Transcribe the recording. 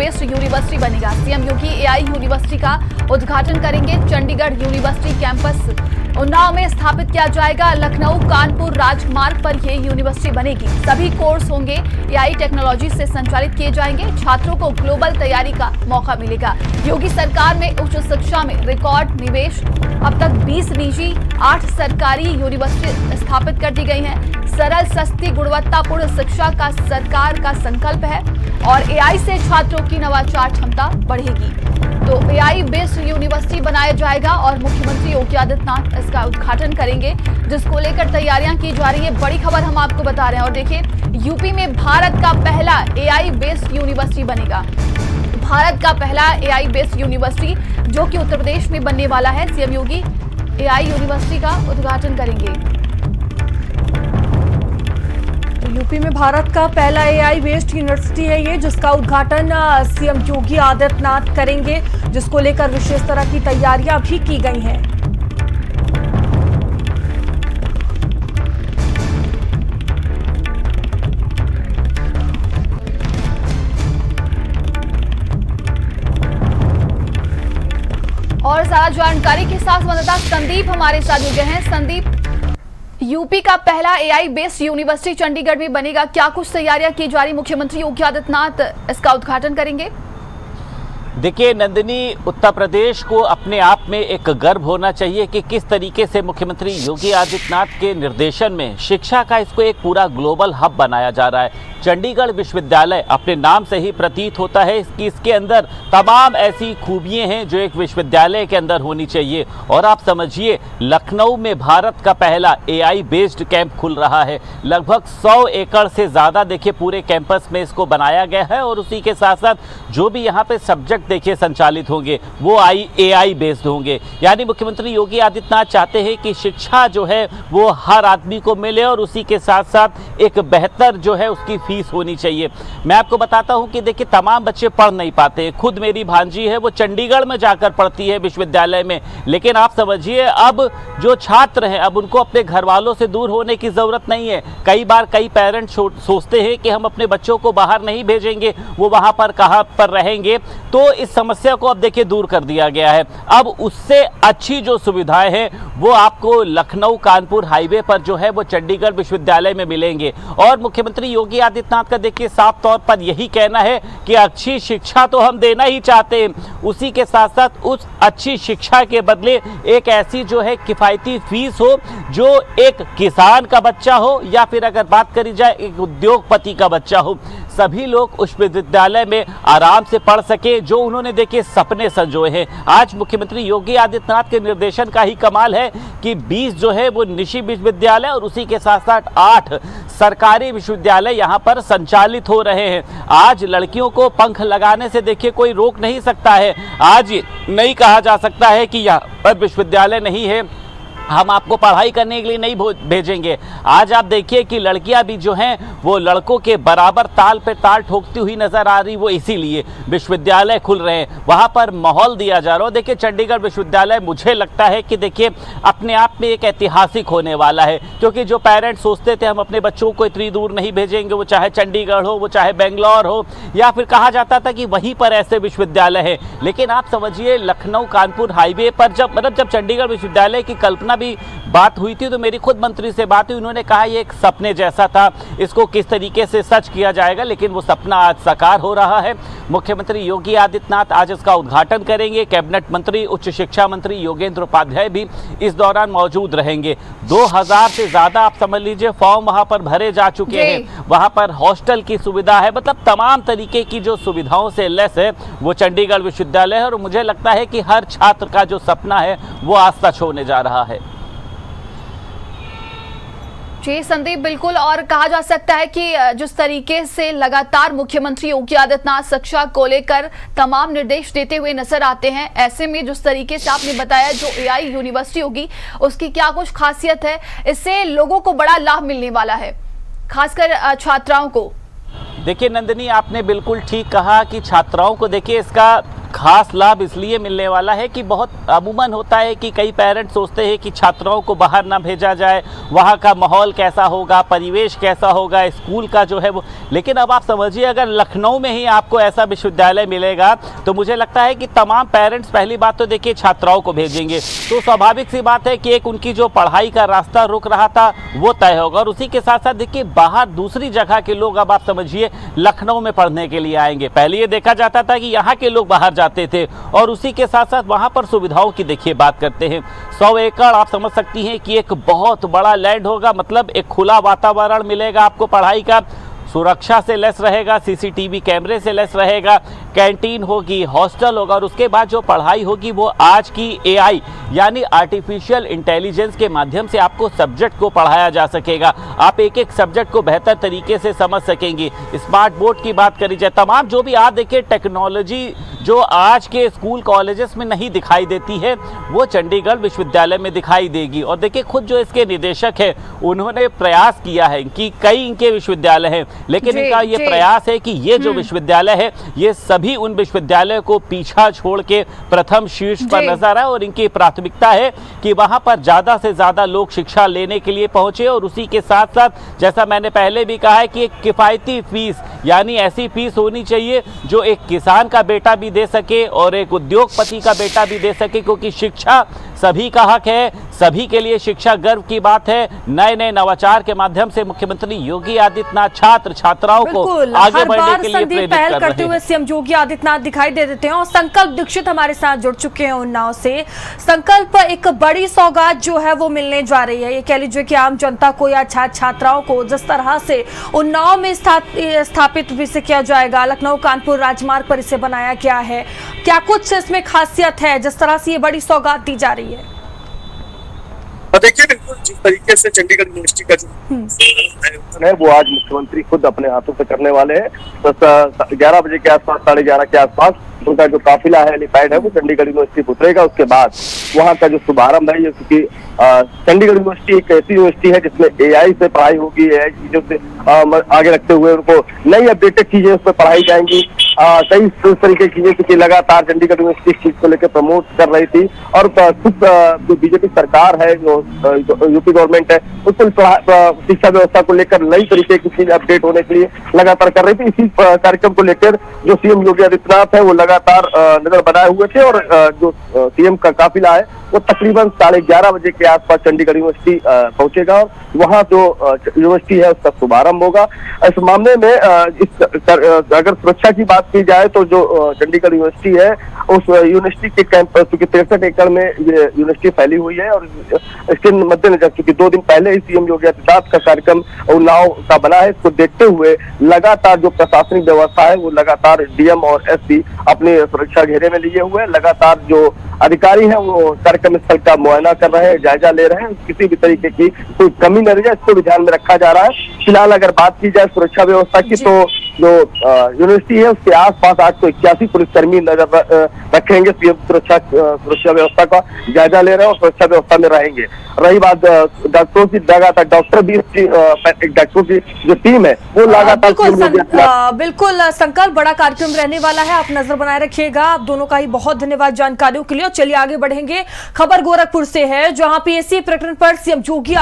Based university बनेगा। CM योगी AI university का उद्घाटन करेंगे। चंडीगढ़ यूनिवर्सिटी कैंपस उन्नाव में स्थापित किया जाएगा। लखनऊ कानपुर राजमार्ग पर यह यूनिवर्सिटी बनेगी। सभी कोर्स होंगे एआई टेक्नोलॉजी से संचालित किए जाएंगे। छात्रों को ग्लोबल तैयारी का मौका मिलेगा। योगी सरकार में उच्च शिक्षा में रिकॉर्ड निवेश। अब तक 20 निजी 8 सरकारी यूनिवर्सिटी स्थापित कर दी गई हैं। सरल सस्ती गुणवत्तापूर्ण शिक्षा का सरकार का संकल्प है और एआई से छात्रों की नवाचार क्षमता बढ़ेगी। तो एआई बेस्ड यूनिवर्सिटी बनाया जाएगा और मुख्यमंत्री योगी आदित्यनाथ इसका उद्घाटन करेंगे, जिसको लेकर तैयारियां की जा रही है। बड़ी खबर हम आपको बता रहे हैं। और देखिए, यूपी में भारत का पहला एआई बेस्ड यूनिवर्सिटी बनेगा। भारत का पहला एआई बेस्ड यूनिवर्सिटी जो कि उत्तर प्रदेश में बनने वाला है। सीएम योगी एआई यूनिवर्सिटी का उद्घाटन करेंगे। यूपी में भारत का पहला एआई बेस्ड यूनिवर्सिटी है ये, जिसका उद्घाटन सीएम योगी आदित्यनाथ करेंगे, जिसको लेकर विशेष तरह की तैयारियां भी की गई हैं। और ज्यादा जानकारी के साथ संवाददाता संदीप हमारे साथ जुड़ गए हैं। संदीप, यूपी का पहला एआई बेस्ड यूनिवर्सिटी चंडीगढ़ में बनेगा। क्या कुछ तैयारियां की जा रही? मुख्यमंत्री योगी आदित्यनाथ इसका उद्घाटन करेंगे। देखिए नंदिनी, उत्तर प्रदेश को अपने आप में एक गर्व होना चाहिए कि किस तरीके से मुख्यमंत्री योगी आदित्यनाथ के निर्देशन में शिक्षा का इसको एक पूरा ग्लोबल हब बनाया जा रहा है। चंडीगढ़ विश्वविद्यालय अपने नाम से ही प्रतीत होता है कि इसके अंदर तमाम ऐसी खूबियां हैं जो एक विश्वविद्यालय के अंदर होनी चाहिए। और आप समझिए, लखनऊ में भारत का पहला एआई बेस्ड कैंप खुल रहा है। लगभग 100 एकड़ से ज़्यादा देखिए पूरे कैंपस में इसको बनाया गया है। और उसी के साथ साथ जो भी यहाँ पे सब्जेक्ट देखिए संचालित होंगे वो एआई बेस्ड होंगे। यानी मुख्यमंत्री योगी आदित्यनाथ चाहते हैं कि शिक्षा जो है वो हर आदमी को मिले और उसी के साथ साथ एक बेहतर जो है उसकी फीस होनी चाहिए। मैं आपको बताता हूं कि देखिए, तमाम बच्चे पढ़ नहीं पाते। खुद मेरी भांजी है, वो चंडीगढ़ में जाकर पढ़ती है विश्वविद्यालय में। लेकिन आप समझिए, अब जो छात्र हैं अब उनको अपने घर वालों से दूर होने की जरूरत नहीं है। कई बार कई पेरेंट्स सोचते हैं कि हम अपने बच्चों को बाहर नहीं भेजेंगे, वो वहां पर कहां पर रहेंगे। तो इस समस्या को अब देखिए दूर कर दिया गया है। अब उससे अच्छी जो सुविधाएं हैं वो आपको लखनऊ कानपुर हाईवे पर जो है वो चंडीगढ़ विश्वविद्यालय में मिलेंगे। और मुख्यमंत्री योगी आदित्यनाथ का देखिए साफ तौर पर यही कहना है कि अच्छी शिक्षा तो हम देना ही चाहते हैं, उसी के साथ साथ उस अच्छी शिक्षा के बदले एक ऐसी जो है किफायती फीस हो जो एक किसान का बच्चा हो या फिर अगर बात करी जाए एक उद्योगपति का बच्चा हो, सभी लोग उस विश्वविद्यालय में आराम से पढ़ सके जो उन्होंने देखिए सपने संजोए हैं। आज मुख्यमंत्री योगी आदित्यनाथ के निर्देशन का ही कमाल है कि 20 जो है वो निजी विश्वविद्यालय और उसी के साथ साथ 8 सरकारी विश्वविद्यालय यहाँ पर संचालित हो रहे हैं। आज लड़कियों को पंख लगाने से देखिए कोई रोक नहीं सकता है। आज नहीं कहा जा सकता है कि यहाँ पर विश्वविद्यालय नहीं है, हम आपको पढ़ाई करने के लिए नहीं भेजेंगे। आज आप देखिए कि लड़कियां भी जो हैं वो लड़कों के बराबर ताल पे ताल ठोकती हुई नजर आ रही, वो इसीलिए विश्वविद्यालय खुल रहे हैं, वहां पर माहौल दिया जा रहा है। देखिए चंडीगढ़ विश्वविद्यालय मुझे लगता है कि देखिए अपने आप में एक ऐतिहासिक होने वाला है, क्योंकि जो पेरेंट्स सोचते थे हम अपने बच्चों को इतनी दूर नहीं भेजेंगे, वो चाहे चंडीगढ़ हो, वो चाहे बेंगलोर हो, या फिर कहा जाता था कि वहीं पर ऐसे विश्वविद्यालय है। लेकिन आप समझिए लखनऊ कानपुर हाईवे पर जब चंडीगढ़ विश्वविद्यालय की कल्पना भी बात हुई थी तो मेरी खुद मंत्री से बात हुई, उन्होंने कहा ये एक सपने जैसा था, इसको किस तरीके से सच किया जाएगा, लेकिन वो सपना आज साकार हो रहा है। मुख्यमंत्री योगी आदित्यनाथ आज इसका उद्घाटन करेंगे। कैबिनेट मंत्री उच्च शिक्षा मंत्री योगेंद्र उपाध्याय भी इस दौरान मौजूद रहेंगे। 2000 से ज्यादा आप समझ लीजिए फॉर्म वहां पर भरे जा चुके हैं। वहां पर हॉस्टल की सुविधा है, मतलब तमाम तरीके की जो सुविधाओं से लैस है वो चंडीगढ़ विश्वविद्यालय है। और मुझे लगता है कि हर छात्र का जो सपना है वो आज सच होने जा रहा है। जी संदीप, बिल्कुल। और कहा जा सकता है कि जिस तरीके से लगातार मुख्यमंत्री योगी आदित्यनाथ शिक्षा को लेकर तमाम निर्देश देते हुए नजर आते हैं, ऐसे में जिस तरीके से आपने बताया जो एआई यूनिवर्सिटी होगी उसकी क्या कुछ खासियत है, इससे लोगों को बड़ा लाभ मिलने वाला है, खासकर छात्राओं को। देखिए नंदिनी, आपने बिल्कुल ठीक कहा कि छात्राओं को देखिए इसका खास लाभ इसलिए मिलने वाला है कि बहुत अमूमन होता है कि कई पेरेंट्स सोचते हैं कि छात्राओं को बाहर ना भेजा जाए, वहाँ का माहौल कैसा होगा, परिवेश कैसा होगा, स्कूल का जो है वो। लेकिन अब आप समझिए, अगर लखनऊ में ही आपको ऐसा विश्वविद्यालय मिलेगा तो मुझे लगता है कि तमाम पेरेंट्स पहली बात तो देखिए छात्राओं को भेजेंगे, तो स्वाभाविक सी बात है कि एक उनकी जो पढ़ाई का रास्ता रुक रहा था वो तय होगा। और उसी के साथ साथ देखिए बाहर दूसरी जगह के लोग अब आप समझिए लखनऊ में पढ़ने के लिए आएंगे। पहले ये देखा जाता था कि यहाँ के लोग बाहर जाते थे, और उसी के साथ साथ वहाँ पर सुविधाओं की देखिए बात करते हैं। 100 एकड़ आप समझ सकती हैं कि एक बहुत बड़ा लैंड होगा, मतलब एक खुला वातावरण मिलेगा आपको पढ़ाई का, सुरक्षा से लेस रहेगा, सीसीटीवी कैमरे से लेस रहेगा, कैंटीन होगी, हॉस्टल होगा, और उसके बाद जो पढ़ाई होगी वो आज की एआई यानी आर्टिफिशियल इंटेलिजेंस के माध्यम से आपको सब्जेक्ट को पढ़ाया जा सकेगा। आप एक एक सब्जेक्ट को बेहतर तरीके से समझ सकेंगे। स्मार्ट बोर्ड की बात करी जाए, तमाम जो भी आप देखिए टेक्नोलॉजी जो आज के स्कूल कॉलेजेस में नहीं दिखाई देती है वो चंडीगढ़ विश्वविद्यालय में दिखाई देगी। और देखिए खुद जो इसके निदेशक हैं उन्होंने प्रयास किया है कि कई इनके विश्वविद्यालय हैं, लेकिन इनका ये प्रयास है कि ये जो विश्वविद्यालय है ये सभी उन विश्वविद्यालयों को पीछा छोड़ के प्रथम शीर्ष पर नजर आए, और इनकी प्राथमिकता है कि वहां पर ज्यादा से ज्यादा लोग शिक्षा लेने के लिए पहुंचे। और उसी के साथ साथ जैसा मैंने पहले भी कहा है कि एक किफायती फीस यानी ऐसी फीस होनी चाहिए जो एक किसान का बेटा भी दे सके और एक उद्योगपति का बेटा भी दे सके, क्योंकि शिक्षा सभी का हक है, सभी के लिए शिक्षा गर्व की बात है। नए नए नवाचार के माध्यम से मुख्यमंत्री योगी आदित्यनाथ छात्र छात्राओं को आगे बढ़ने के लिए प्रेरित पहल कर करते रहे हुए हैं। सीएम योगी आदित्यनाथ दिखाई दे देते हैं, और संकल्प दीक्षित हमारे साथ जुड़ चुके हैं उन्नाव से। संकल्प, एक बड़ी सौगात जो है वो मिलने जा रही है, ये कह लीजिए कि आम जनता को या छात्र छात्राओं को जिस तरह से उन्नाव में स्थापित इसे किया जाएगा, लखनऊ कानपुर राजमार्ग पर इसे बनाया गया है, क्या कुछ इसमें खासियत है जिस तरह से ये बड़ी सौगात दी जा रही है? देखिए, बिल्कुल जिस तरीके से चंडीगढ़ यूनिवर्सिटी का जो है वो आज मुख्यमंत्री खुद अपने हाथों से करने वाले हैं। तो 11 बजे के आसपास, 11:30 के आसपास उनका जो काफिला है एलिफैड है वो चंडीगढ़ यूनिवर्सिटी उतरेगा। उसके बाद वहाँ का जो शुभारंभ है, क्योंकि चंडीगढ़ यूनिवर्सिटी एक ऐसी यूनिवर्सिटी है जिसमें एआई से पढ़ाई होगी, एआई चीजों से आगे रखते हुए उनको नई अपडेटेड चीजें उसमें पढ़ाई जाएंगी। कई तरीके की चीजें क्योंकि लगातार चंडीगढ़ यूनिवर्सिटी इस चीज को लेकर प्रमोट कर रही थी, और खुद जो बीजेपी सरकार है, जो यूपी गवर्नमेंट है, उसको शिक्षा व्यवस्था को लेकर नई तरीके की चीज अपडेट होने के लिए लगातार कर रही थी। इसी कार्यक्रम को लेकर जो सीएम योगी आदित्यनाथ है वो लगातार नजर बनाए हुए थे, और जो सीएम का काफिला है वो तकरीबन 11:30 बजे के आसपास चंडीगढ़ यूनिवर्सिटी पहुंचेगा, और वहाँ जो यूनिवर्सिटी है उसका शुभारंभ होगा। इस मामले में अगर सुरक्षा की बात की जाए तो जो चंडीगढ़ यूनिवर्सिटी है उस यूनिवर्सिटी के कैंपस, क्योंकि 63 एकड़ में ये यूनिवर्सिटी फैली हुई है, और इसके मद्देनजर क्योंकि 2 दिन पहले ही सीएम योगी आदित्यनाथ का कार्यक्रम उन्नाव का बना है, इसको देखते हुए लगातार जो प्रशासनिक व्यवस्था है वो लगातार डीएम और एसपी अपने सुरक्षा घेरे में लिए हुए हैं। लगातार जो अधिकारी हैं वो कार्यक्रम स्थल का मुआयना कर रहे हैं, जायजा ले रहे हैं, किसी भी तरीके की कोई कमी न रह जाए इसको भी ध्यान में रखा जा रहा है। फिलहाल अगर बात की जाए सुरक्षा व्यवस्था की तो जो यूनिवर्सिटी है उसके आसपास आज तो 81 पुलिसकर्मी नजर रखेंगे। सीएम सुरक्षा व्यवस्था का जायजा ले रहे हैं और सुरक्षा व्यवस्था में रहेंगे। रही बात डॉक्टरों की, लगातार डॉक्टर भी डॉक्टरों की जो टीम है वो लगातार बिल्कुल संकल्प बड़ा कार्यक्रम रहने वाला है, आप नजर बनाए रखिएगा। आप दोनों का ही बहुत धन्यवाद जानकारियों के लिए। चलिए आगे बढ़ेंगे, खबर गोरखपुर से है जहां पीएससी प्रकरण पर सीएम योगी